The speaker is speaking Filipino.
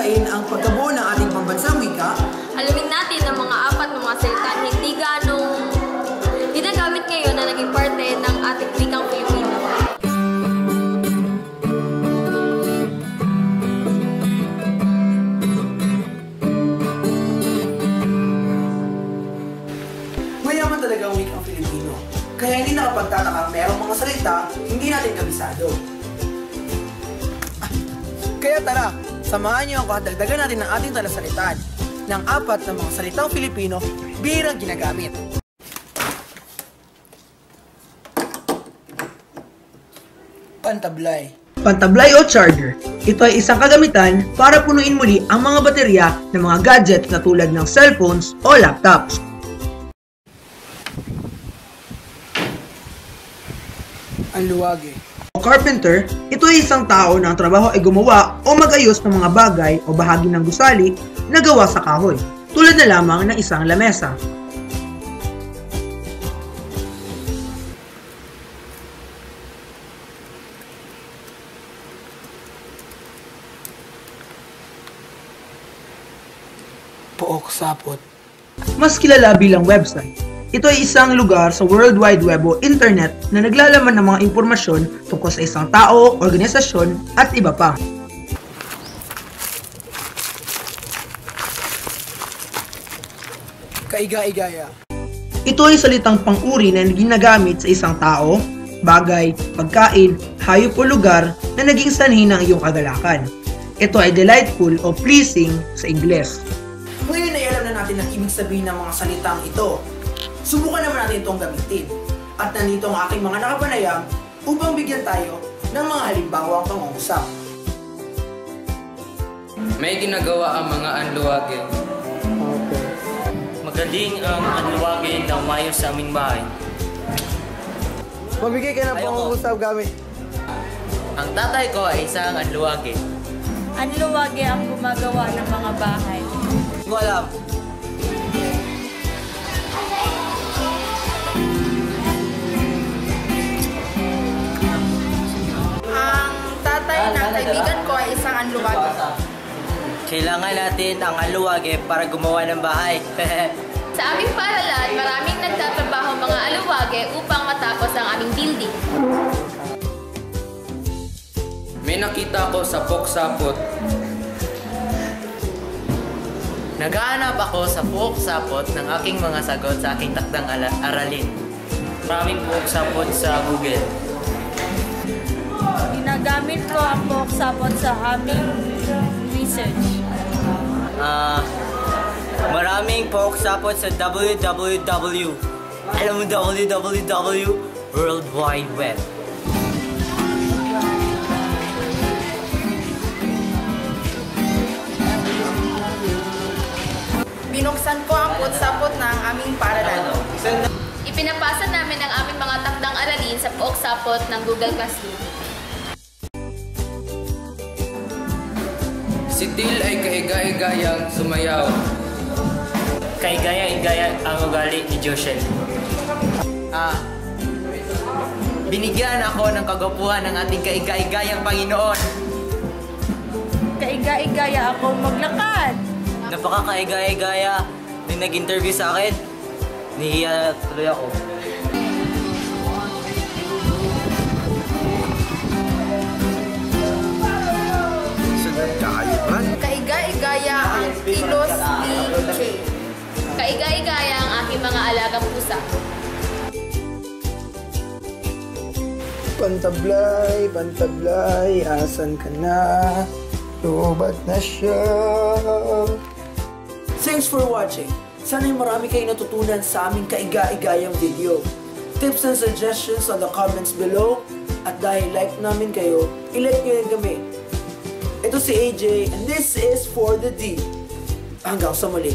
hukay-hukayin ang pagkabuo ng ating pambansang wika. Alamin natin ang mga apat na mga salitang hindi ganong ginagamit ngayon na naging parte ng ating wikang Pilipino. Mayaman talaga ang wikang Filipino. Kaya hindi nakapagtataka merong mga salita hindi natin kabisado. Kaya tara, samahan niyo ako at dagdagan natin ang ating talasalitaan ng apat na mga salitang Filipino bihirang ginagamit. Pantablay. Pantablay o charger. Ito ay isang kagamitan para punuin muli ang mga baterya ng mga gadgets na tulad ng cellphones o laptops. Ang luwage. O carpenter, ito ay isang tao na ang trabaho ay gumawa o magayos ng mga bagay o bahagi ng gusali na gawa sa kahoy, tulad na lamang ng isang lamesa. Pook sapot. Mas kilala bilang website. Ito ay isang lugar sa World Wide Web o Internet na naglalaman ng mga impormasyon tungkol sa isang tao, organisasyon, at iba pa. Kaiga-igaya. Ito ay salitang pang-uri na ginagamit sa isang tao, bagay, pagkain, hayop o lugar na naging sanhi ng iyong kagalakan. Ito ay delightful o pleasing sa Ingles. Ngayon ay alam na natin ang ibig sabihin ng mga salitang ito. Subukan naman natin itong gamitin. At nandito ang aking mga nakapanayam upang bigyan tayo ng mga halimbawang pangungusap. May ginagawa ang mga anluwage. Okay. Magaling ang anluwage na umayo sa aming bahay. Mabigay ka ng pangungusap gamit. Ang tatay ko ay isang anluwage. Anluwage ang gumagawa ng mga bahay. Hindi ko alam. Ang kaibigan ko ay isang anluwage. Kailangan natin ang anluwage para gumawa ng bahay. Sa aming paaralan, maraming nagtatrabaho mga aluwage upang matapos ang aming building. May nakita ko sa poksapot. Naghahanap ako sa pook-sapot ng aking mga sagot sa aking takdang aralin. Maraming pook-sapot sa Google. Ginagamit ko ang pook-sapot sa aming research. Maraming pook-sapot sa www. Alam mo www? World Wide Web. Binuksan ko ang pook-sapot ng aming paaralan. Ipinapasa namin ang aming mga takdang aralin sa pook-sapot ng Google Classroom. Si Til ay kaiga-igayang sumayaw. Kaigaya-igaya ang ugali ni Joshel. Binigyan ako ng kagwapuhan ng ating kaiga-igayang Panginoon. Kaiga-igaya ako maglakad. Napaka-kaigaya-igaya nung nag-interview sa akin. Nahihiya tuloy ako. Kaiga-igaya ang kilos ni Jay. Kaiga-igaya ang aking mga alagang pusa. Pantablay, pantablay, asan ka na? Lubat na siya. Thanks for watching. Sana'y marami kayong natutunan sa aming kaiga-igayang video. Tips and suggestions on the comments below. At dahil like namin kayo, i-like nyo rin kami. Ito si AJ and this is For The D. Hanggang sa muli.